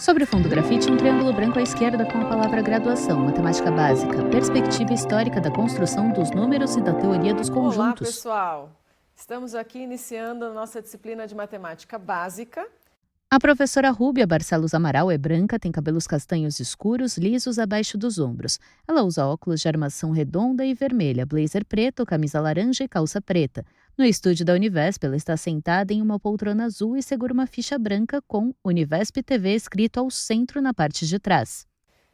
Sobre o fundo grafite, um triângulo branco à esquerda com a palavra graduação, matemática básica, perspectiva histórica da construção dos números e da teoria dos Olá, conjuntos. pessoal! Estamos aqui iniciando a nossa disciplina de matemática básica. A professora Rúbia Barcelos Amaral é branca, tem cabelos castanhos escuros, lisos abaixo dos ombros. Ela usa óculos de armação redonda e vermelha, blazer preto, camisa laranja e calça preta. No estúdio da Univesp, ela está sentada em uma poltrona azul e segura uma ficha branca com Univesp TV escrito ao centro na parte de trás.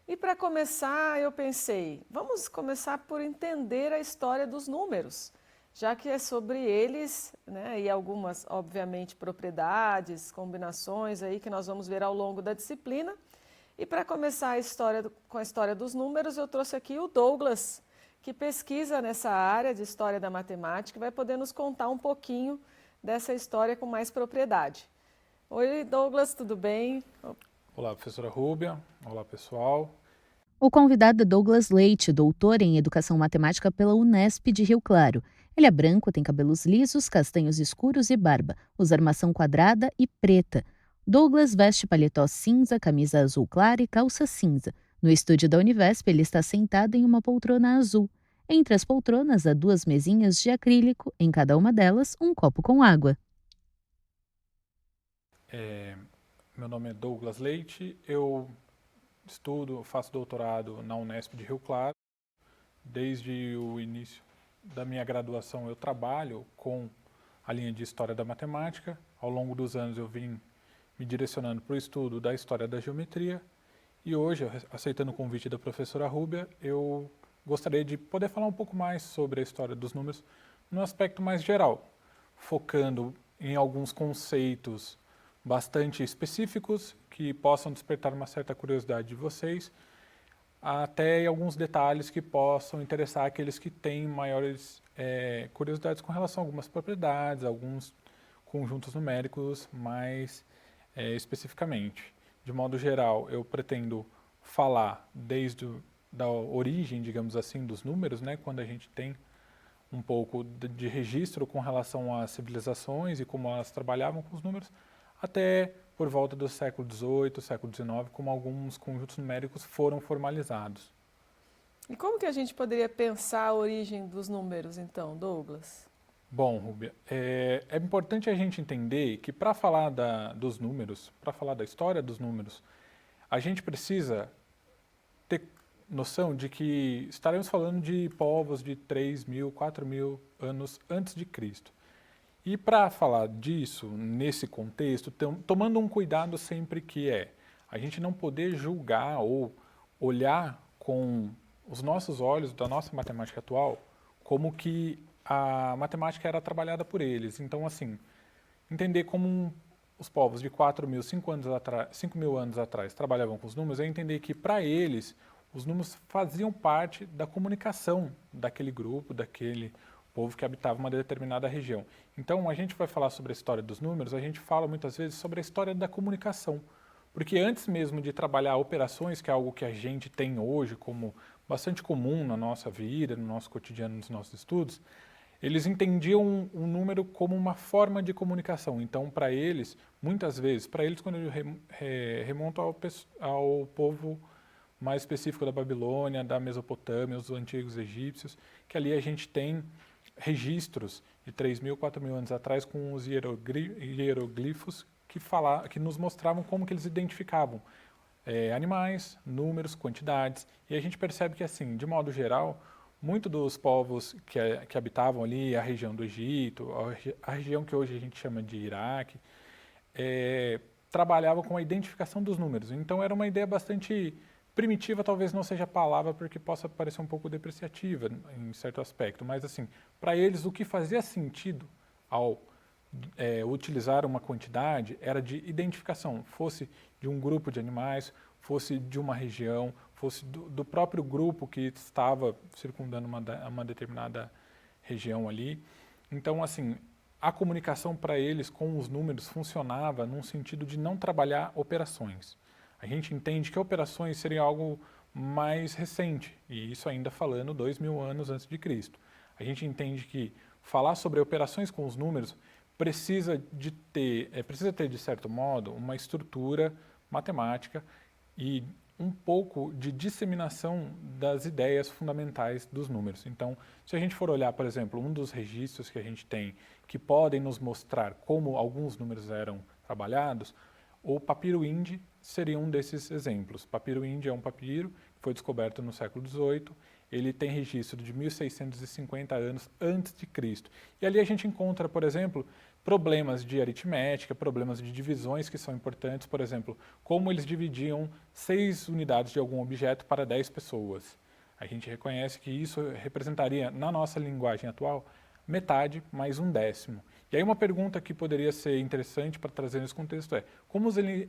E para começar, eu pensei, vamos começar por entender a história dos números, já que é sobre eles, né, e algumas, obviamente, propriedades, combinações aí que nós vamos ver ao longo da disciplina. E para começar a história com a história dos números, eu trouxe aqui o Douglas, que pesquisa nessa área de história da matemática e vai poder nos contar um pouquinho dessa história com mais propriedade. Oi, Douglas, tudo bem? Olá, professora Rúbia. Olá, pessoal. O convidado é Douglas Leite, doutor em Educação Matemática pela Unesp de Rio Claro. Ele é branco, tem cabelos lisos, castanhos escuros e barba, usa armação quadrada e preta. Douglas veste paletó cinza, camisa azul clara e calça cinza. No estúdio da Univesp, ele está sentado em uma poltrona azul. Entre as poltronas há duas mesinhas de acrílico, em cada uma delas um copo com água. Meu nome é Douglas Leite. Eu faço doutorado na Unesp de Rio Claro. Desde o início da minha graduação eu trabalho com a linha de História da Matemática. Ao longo dos anos eu vim me direcionando para o estudo da História da Geometria. E hoje, aceitando o convite da professora Rúbia, eu gostaria de poder falar um pouco mais sobre a história dos números no aspecto mais geral, focando em alguns conceitos bastante específicos que possam despertar uma certa curiosidade de vocês, até em alguns detalhes que possam interessar aqueles que têm maiores curiosidades com relação a algumas propriedades, alguns conjuntos numéricos mais especificamente. De modo geral, eu pretendo falar da origem, digamos assim, dos números, né, quando a gente tem um pouco de registro com relação às civilizações e como elas trabalhavam com os números, até por volta do século XVIII, século XIX, como alguns conjuntos numéricos foram formalizados. E como que a gente poderia pensar a origem dos números, então, Douglas? Bom, Rúbia, é importante a gente entender que para falar dos números, para falar da história dos números, a gente precisa ter noção de que estaremos falando de povos de 3.000, 4.000 anos antes de Cristo. E para falar disso, nesse contexto, tomando um cuidado sempre que a gente não poder julgar ou olhar com os nossos olhos da nossa matemática atual como que a matemática era trabalhada por eles. Então, assim, entender como os povos de 4.000, 5.000 anos atrás trabalhavam com os números é entender que, para eles, os números faziam parte da comunicação daquele grupo, daquele povo que habitava uma determinada região. Então, a gente vai falar sobre a história dos números, a gente fala muitas vezes sobre a história da comunicação. Porque antes mesmo de trabalhar operações, que é algo que a gente tem hoje como bastante comum na nossa vida, no nosso cotidiano, nos nossos estudos, eles entendiam um número como uma forma de comunicação. Então, para eles, muitas vezes, quando eu remonto ao povo mais específico da Babilônia, da Mesopotâmia, os antigos egípcios, que ali a gente tem registros de 3.000, 4.000 anos atrás com os hieroglifos que nos mostravam como que eles identificavam animais, números, quantidades. E a gente percebe que, assim, de modo geral, muitos dos povos que habitavam ali a região do Egito, a região que hoje a gente chama de Iraque, trabalhavam com a identificação dos números. Então era uma ideia bastante primitiva, talvez não seja a palavra, porque possa parecer um pouco depreciativa em certo aspecto, mas assim, para eles o que fazia sentido ao utilizar uma quantidade era de identificação, fosse de um grupo de animais, fosse de uma região, fosse do próprio grupo que estava circundando uma determinada região ali. Então, assim, a comunicação para eles com os números funcionava num sentido de não trabalhar operações. A gente entende que operações seriam algo mais recente, e isso ainda falando 2.000 anos antes de Cristo. A gente entende que falar sobre operações com os números precisa ter, de certo modo, uma estrutura matemática e um pouco de disseminação das ideias fundamentais dos números. Então, se a gente for olhar, por exemplo, um dos registros que a gente tem que podem nos mostrar como alguns números eram trabalhados, o papiro Indi seria um desses exemplos. O papiro Indi é um papiro que foi descoberto no século XVIII, ele tem registro de 1650 anos antes de Cristo. E ali a gente encontra, por exemplo, problemas de aritmética, problemas de divisões que são importantes, por exemplo, como eles dividiam 6 unidades de algum objeto para 10 pessoas. A gente reconhece que isso representaria, na nossa linguagem atual, metade mais 1/10. E aí uma pergunta que poderia ser interessante para trazer nesse contexto é,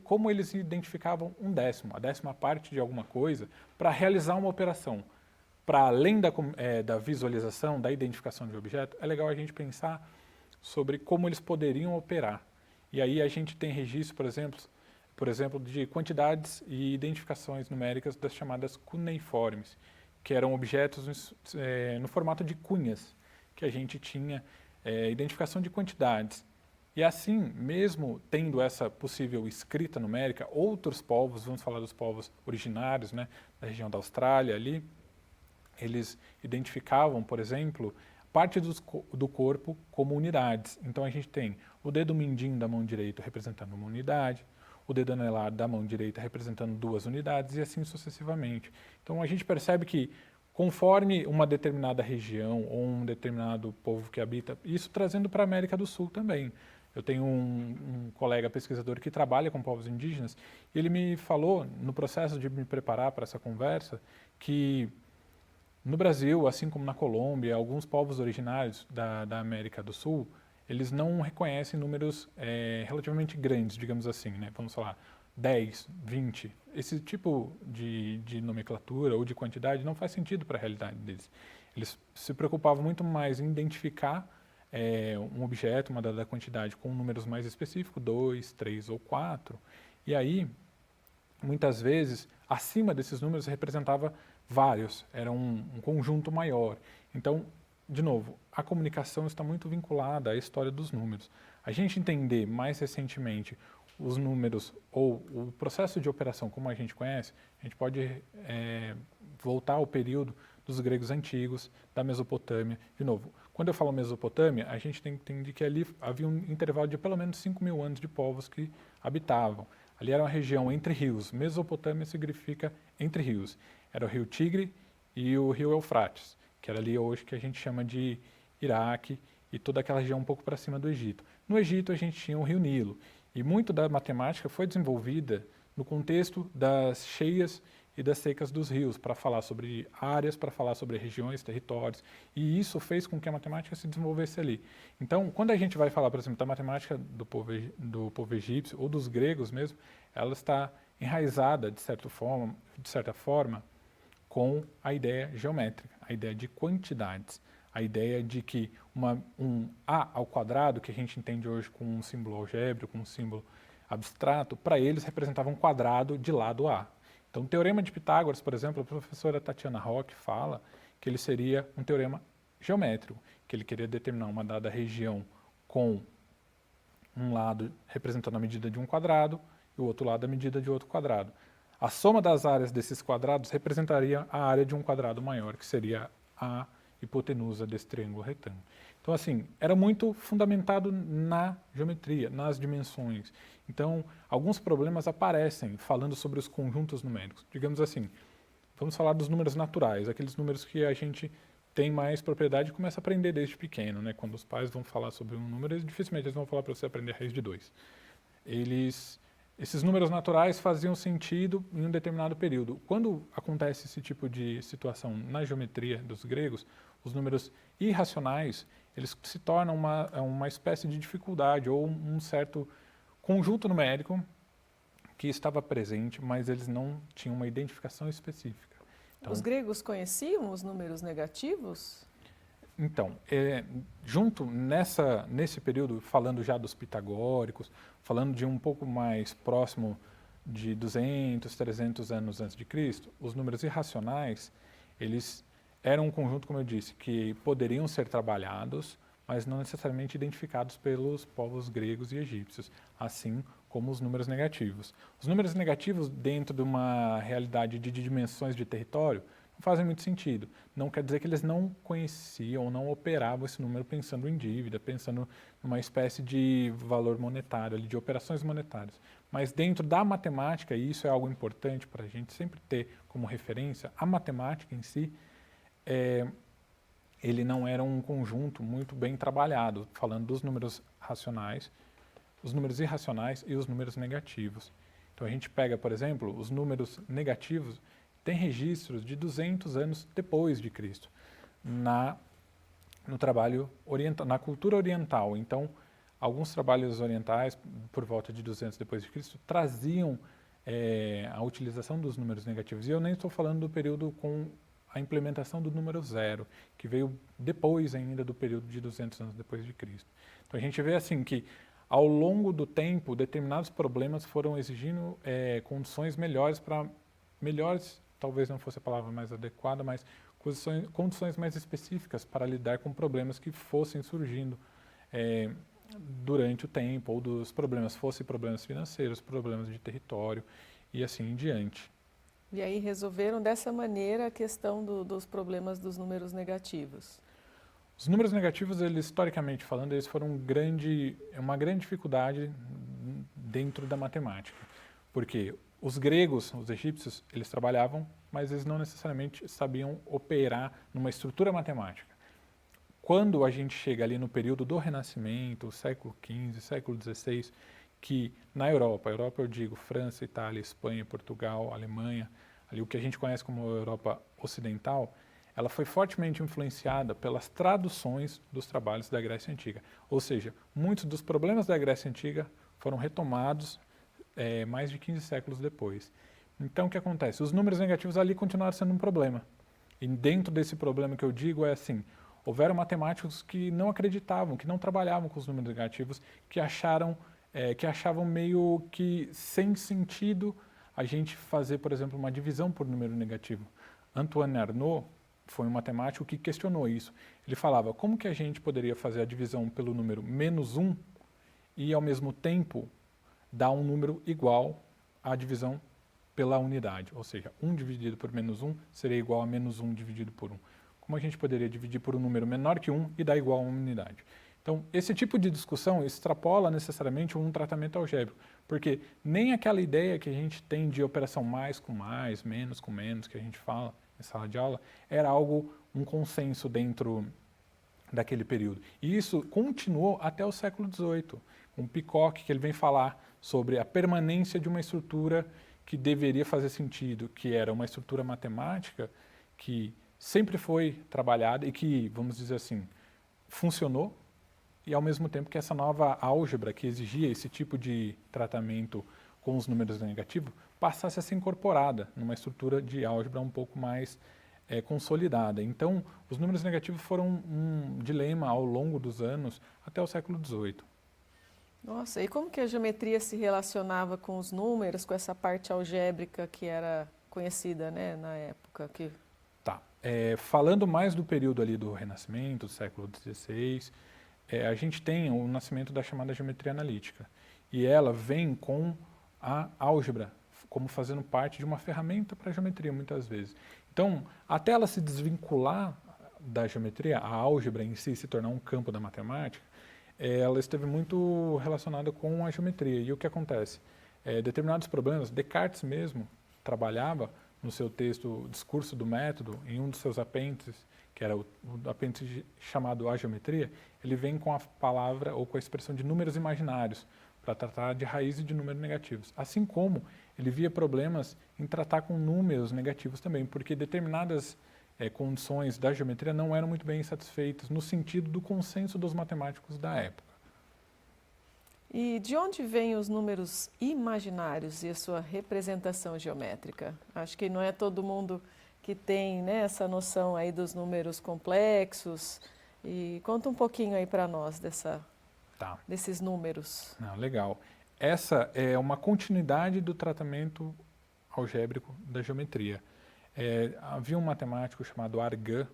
como eles identificavam 1/10, a 10ª parte de alguma coisa, para realizar uma operação? Para além da visualização, da identificação de objeto, é legal a gente pensar sobre como eles poderiam operar. E aí a gente tem registro, por exemplo, de quantidades e identificações numéricas das chamadas cuneiformes, que eram objetos no formato de cunhas, que a gente tinha identificação de quantidades. E assim, mesmo tendo essa possível escrita numérica, outros povos, vamos falar dos povos originários, né, da região da Austrália ali, eles identificavam, por exemplo, parte do corpo como unidades. Então a gente tem o dedo mindinho da mão direita representando uma unidade, o dedo anelar da mão direita representando 2 unidades e assim sucessivamente. Então a gente percebe que conforme uma determinada região ou um determinado povo que habita, isso trazendo para a América do Sul também. Eu tenho um colega pesquisador que trabalha com povos indígenas e ele me falou, no processo de me preparar para essa conversa, que no Brasil, assim como na Colômbia, alguns povos originários da América do Sul, eles não reconhecem números relativamente grandes, digamos assim, né? Vamos falar 10, 20. Esse tipo de nomenclatura ou de quantidade não faz sentido para a realidade deles. Eles se preocupavam muito mais em identificar um objeto, uma dada quantidade, com números mais específicos, 2, 3 ou 4. E aí, muitas vezes, acima desses números representava vários, era um conjunto maior. Então, de novo, a comunicação está muito vinculada à história dos números. A gente entender mais recentemente os números ou o processo de operação como a gente conhece, a gente pode voltar ao período dos gregos antigos, da Mesopotâmia. De novo, quando eu falo Mesopotâmia, a gente tem que entender que ali havia um intervalo de pelo menos 5.000 anos de povos que habitavam. Ali era uma região entre rios. Mesopotâmia significa entre rios. Era o rio Tigre e o rio Eufrates, que era ali hoje que a gente chama de Iraque e toda aquela região um pouco para cima do Egito. No Egito a gente tinha o rio Nilo e muito da matemática foi desenvolvida no contexto das cheias e das secas dos rios, para falar sobre áreas, para falar sobre regiões, territórios, e isso fez com que a matemática se desenvolvesse ali. Então, quando a gente vai falar, por exemplo, da matemática do povo egípcio ou dos gregos mesmo, ela está enraizada, de certa forma, com a ideia geométrica, a ideia de quantidades, a ideia de que um A ao quadrado, que a gente entende hoje com um símbolo algébrico, com um símbolo abstrato, para eles representava um quadrado de lado A. Então, o Teorema de Pitágoras, por exemplo, a professora Tatiana Roque fala que ele seria um teorema geométrico, que ele queria determinar uma dada região com um lado representando a medida de um quadrado e o outro lado a medida de outro quadrado. A soma das áreas desses quadrados representaria a área de um quadrado maior, que seria a hipotenusa desse triângulo retângulo. Então, assim, era muito fundamentado na geometria, nas dimensões. Então, alguns problemas aparecem falando sobre os conjuntos numéricos. Digamos assim, vamos falar dos números naturais, aqueles números que a gente tem mais propriedade e começa a aprender desde pequeno, né? Quando os pais vão falar sobre um número, dificilmente eles vão falar para você aprender a raiz de 2. Esses números naturais faziam sentido em um determinado período. Quando acontece esse tipo de situação na geometria dos gregos, os números irracionais, eles se tornam uma espécie de dificuldade ou um certo conjunto numérico que estava presente, mas eles não tinham uma identificação específica. Então, os gregos conheciam os números negativos? Então, junto nesse período, falando já dos pitagóricos, falando de um pouco mais próximo de 200, 300 anos antes de Cristo, os números irracionais, eles eram um conjunto, como eu disse, que poderiam ser trabalhados, mas não necessariamente identificados pelos povos gregos e egípcios, assim como os números negativos. Os números negativos, dentro de uma realidade de dimensões de território, não fazem muito sentido. Não quer dizer que eles não conheciam, não operavam esse número pensando em dívida, pensando numa espécie de valor monetário, ali, de operações monetárias. Mas dentro da matemática, e isso é algo importante para a gente sempre ter como referência, a matemática em si, ele não era um conjunto muito bem trabalhado, falando dos números racionais, os números irracionais e os números negativos. Então a gente pega, por exemplo, os números negativos, tem registros de 200 anos depois de Cristo, no trabalho oriental, na cultura oriental. Então, alguns trabalhos orientais, por volta de 200 depois de Cristo, traziam a utilização dos números negativos. E eu nem estou falando do período com a implementação do número zero, que veio depois ainda do período de 200 anos depois de Cristo. Então a gente vê assim que ao longo do tempo determinados problemas foram exigindo condições melhores talvez não fosse a palavra mais adequada, mas condições mais específicas para lidar com problemas que fossem surgindo durante o tempo, ou dos problemas, fossem problemas financeiros, problemas de território e assim em diante. E aí resolveram dessa maneira a questão dos problemas dos números negativos. Os números negativos, eles, historicamente falando, eles foram uma grande dificuldade dentro da matemática. Porque os gregos, os egípcios, eles trabalhavam, mas eles não necessariamente sabiam operar numa estrutura matemática. Quando a gente chega ali no período do Renascimento, século XV, século XVI, que na Europa eu digo França, Itália, Espanha, Portugal, Alemanha, ali o que a gente conhece como Europa Ocidental, ela foi fortemente influenciada pelas traduções dos trabalhos da Grécia Antiga. Ou seja, muitos dos problemas da Grécia Antiga foram retomados mais de 15 séculos depois. Então, o que acontece? Os números negativos ali continuaram sendo um problema. E dentro desse problema que eu digo é assim, houveram matemáticos que não acreditavam, que não trabalhavam com os números negativos, que achavam meio que sem sentido a gente fazer, por exemplo, uma divisão por número negativo. Antoine Arnaud foi um matemático que questionou isso. Ele falava, como que a gente poderia fazer a divisão pelo número -1 e, ao mesmo tempo, dar um número igual à divisão pela unidade? Ou seja, 1 dividido por -1 seria igual a -1 dividido por 1. Como a gente poderia dividir por um número menor que 1 e dar igual a uma unidade? Então, esse tipo de discussão extrapola necessariamente um tratamento algébrico, porque nem aquela ideia que a gente tem de operação mais com mais, menos com menos, que a gente fala em sala de aula, era um consenso dentro daquele período. E isso continuou até o século XVIII, com Peacock, que ele vem falar sobre a permanência de uma estrutura que deveria fazer sentido, que era uma estrutura matemática que sempre foi trabalhada e que, vamos dizer assim, funcionou, e ao mesmo tempo que essa nova álgebra que exigia esse tipo de tratamento com os números negativos passasse a ser incorporada numa estrutura de álgebra um pouco mais consolidada. Então, os números negativos foram um dilema ao longo dos anos até o século XVIII. Nossa, e como que a geometria se relacionava com os números, com essa parte algébrica que era conhecida, né, na época? Tá. Falando mais do período ali do Renascimento, do século XVI, a gente tem o nascimento da chamada geometria analítica. E ela vem com a álgebra como fazendo parte de uma ferramenta para a geometria, muitas vezes. Então, até ela se desvincular da geometria, a álgebra em si se tornar um campo da matemática, ela esteve muito relacionada com a geometria. E o que acontece? Determinados problemas, Descartes mesmo trabalhava no seu texto Discurso do Método, em um dos seus apêndices, que era o apêndice chamado A Geometria, ele vem com a palavra ou com a expressão de números imaginários, para tratar de raízes de números negativos. Assim como ele via problemas em tratar com números negativos também, porque determinadas condições da geometria não eram muito bem satisfeitas no sentido do consenso dos matemáticos da época. E de onde vêm os números imaginários e a sua representação geométrica? Acho que não é todo mundo que tem, né, essa noção aí dos números complexos. E conta um pouquinho aí para nós desses números. Não, legal. Essa é uma continuidade do tratamento algébrico da geometria. Havia um matemático chamado Argand,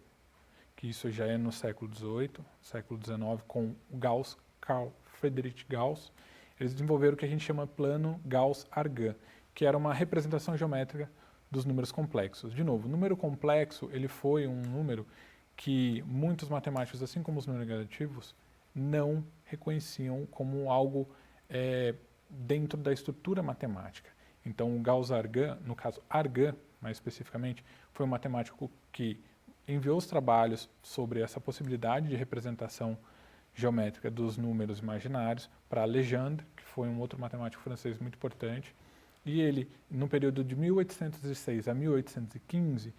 que isso já é no século XVIII, século XIX, com Gauss, Carl Friedrich Gauss. eles desenvolveram o que a gente chama plano Gauss-Argan, que era uma representação geométrica dos números complexos. De novo, o número complexo ele foi um número que muitos matemáticos, assim como os números negativos, não reconheciam como algo dentro da estrutura matemática. Então, o Gauss-Argan, no caso Argan, mais especificamente, foi um matemático que enviou os trabalhos sobre essa possibilidade de representação geométrica dos números imaginários para Legendre, que foi um outro matemático francês muito importante, e ele, no período de 1806 a 1815,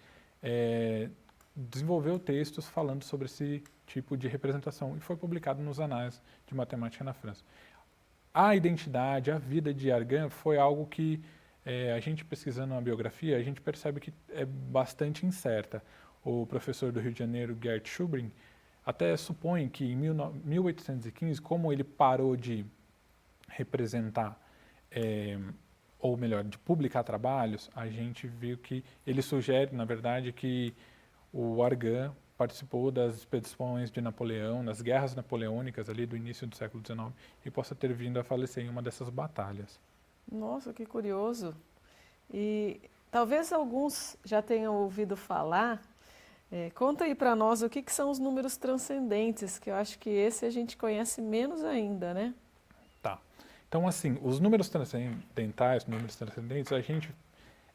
desenvolveu textos falando sobre esse tipo de representação e foi publicado nos Anais de Matemática na França. A identidade, a vida de Argan foi algo que a gente pesquisando a biografia, a gente percebe que é bastante incerta. O professor do Rio de Janeiro, Gert Schubring, até supõe que em 1815, como ele parou de representar, ou melhor, de publicar trabalhos, a gente viu que ele sugere, na verdade, que o Argan participou das expedições de Napoleão, nas guerras napoleônicas ali do início do século XIX e possa ter vindo a falecer em uma dessas batalhas. Nossa, que curioso. E talvez alguns já tenham ouvido falar. Conta aí para nós o que são os números transcendentes, que eu acho que esse a gente conhece menos ainda, né? Tá. Então, assim, os números transcendentais, números transcendentes,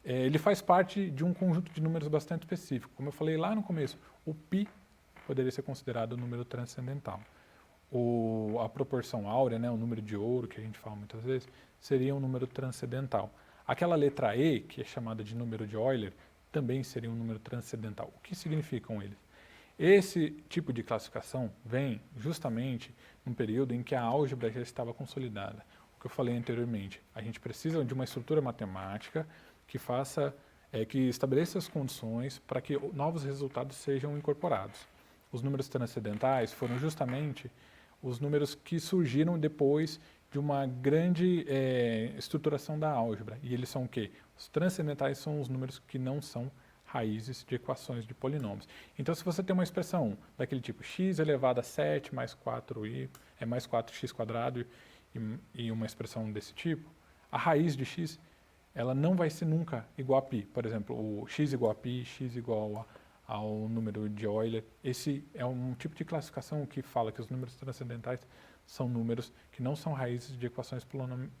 ele faz parte de um conjunto de números bastante específico. Como eu falei lá no começo, o π poderia ser considerado um número transcendental. A proporção áurea, né, o número de ouro, que a gente fala muitas vezes, seria um número transcendental. Aquela letra E, que é chamada de número de Euler, também seria um número transcendental. O que significam eles? Esse tipo de classificação vem justamente num período em que a álgebra já estava consolidada. O que eu falei anteriormente, a gente precisa de uma estrutura matemática que estabeleça as condições para que novos resultados sejam incorporados. Os números transcendentais foram justamente os números que surgiram depois de uma grande estruturação da álgebra. E eles são o quê? Os transcendentais são os números que não são raízes de equações de polinômios. Então, se você tem uma expressão daquele tipo x elevado a 7 mais 4y é mais 4x quadrado e uma expressão desse tipo, a raiz de x ela não vai ser nunca igual a π. Por exemplo, o x igual a π, x igual ao número de Euler. Esse é um tipo de classificação que fala que os números transcendentais são números que não são raízes de equações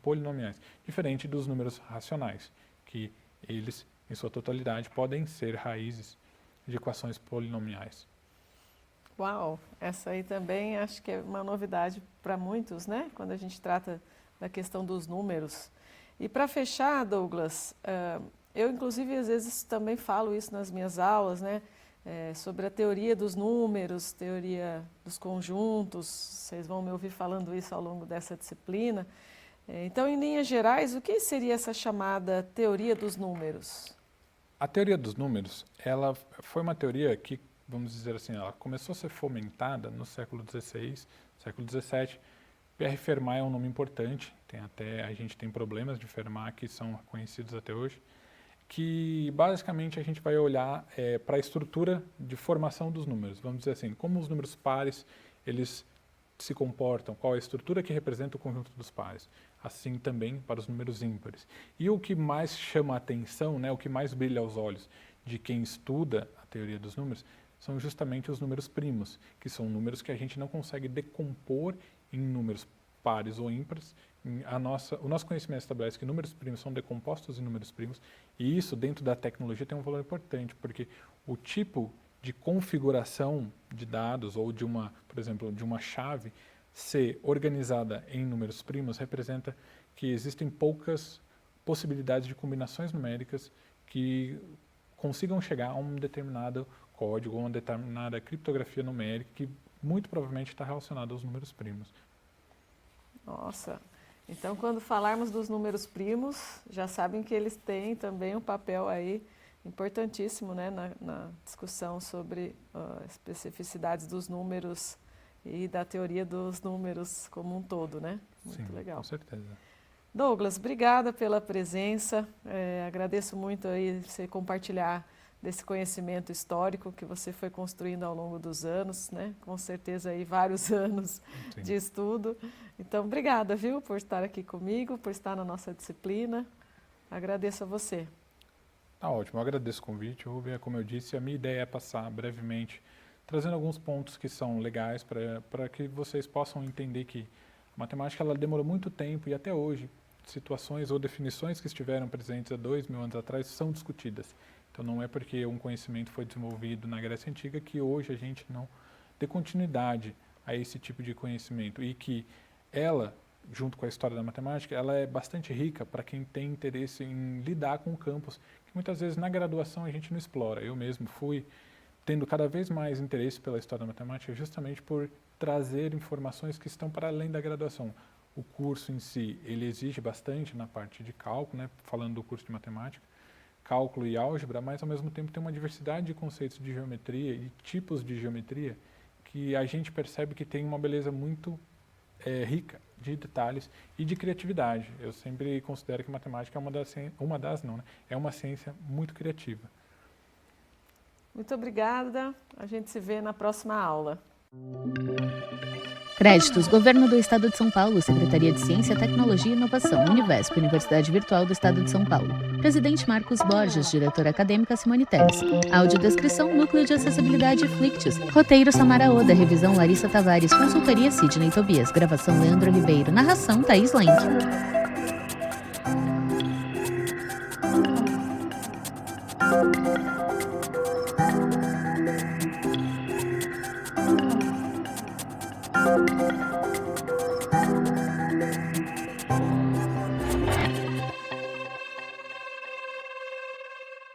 polinomiais, diferente dos números racionais, que eles, em sua totalidade, podem ser raízes de equações polinomiais. Uau, essa aí também acho que é uma novidade para muitos, né? Quando a gente trata da questão dos números. E para fechar, Douglas, eu inclusive às vezes também falo isso nas minhas aulas, né? Sobre a teoria dos números, teoria dos conjuntos, vocês vão me ouvir falando isso ao longo dessa disciplina. Então, em linhas gerais, o que seria essa chamada teoria dos números? A teoria dos números, ela foi uma teoria que, vamos dizer assim, ela começou a ser fomentada no século XVI, século XVII. Pierre Fermat é um nome importante, a gente tem problemas de Fermat que são conhecidos até hoje, que basicamente a gente vai olhar para a estrutura de formação dos números. Vamos dizer assim, como os números pares, eles se comportam, qual é a estrutura que representa o conjunto dos pares. Assim também para os números ímpares. E o que mais chama a atenção, né, o que mais brilha aos olhos de quem estuda a teoria dos números, são justamente os números primos, que são números que a gente não consegue decompor em números pares ou ímpares. O nosso conhecimento estabelece que números primos são decompostos em números primos, e isso dentro da tecnologia tem um valor importante, porque o tipo de configuração de dados ou por exemplo, de uma chave ser organizada em números primos representa que existem poucas possibilidades de combinações numéricas que consigam chegar a um determinado código ou uma determinada criptografia numérica que muito provavelmente está relacionada aos números primos. Nossa, então quando falarmos dos números primos, já sabem que eles têm também um papel aí importantíssimo, né, na discussão sobre especificidades dos números e da teoria dos números como um todo, né? Muito Sim, legal. Com certeza. Douglas, obrigada pela presença. Agradeço muito aí você compartilhar desse conhecimento histórico que você foi construindo ao longo dos anos, né? Com certeza aí vários anos Sim. de estudo. Então, obrigada, viu, por estar aqui comigo, por estar na nossa disciplina. Agradeço a você. Tá ótimo, eu agradeço o convite, Rubia. Como eu disse, a minha ideia é passar brevemente, trazendo alguns pontos que são legais para que vocês possam entender que a matemática ela demorou muito tempo e até hoje situações ou definições que estiveram presentes há 2000 anos atrás são discutidas. Então não é porque um conhecimento foi desenvolvido na Grécia Antiga que hoje a gente não dê continuidade a esse tipo de conhecimento e que ela, junto com a história da matemática, ela é bastante rica para quem tem interesse em lidar com campos que muitas vezes na graduação a gente não explora. Eu mesmo fui tendo cada vez mais interesse pela história da matemática justamente por trazer informações que estão para além da graduação. O curso em si, ele exige bastante na parte de cálculo, né, falando do curso de matemática, cálculo e álgebra, mas ao mesmo tempo tem uma diversidade de conceitos de geometria e tipos de geometria que a gente percebe que tem uma beleza muito rica de detalhes e de criatividade. Eu sempre considero que matemática é uma ciência muito criativa. Muito obrigada. A gente se vê na próxima aula. Créditos: Governo do Estado de São Paulo, Secretaria de Ciência, Tecnologia e Inovação, Univesp, Universidade Virtual do Estado de São Paulo. Presidente Marcos Borges, diretora acadêmica Simone Teles. Audiodescrição, Núcleo de Acessibilidade Flictis. Roteiro Samara Oda, revisão Larissa Tavares, consultoria Sidney Tobias, gravação Leandro Ribeiro, narração Thaís Lenk.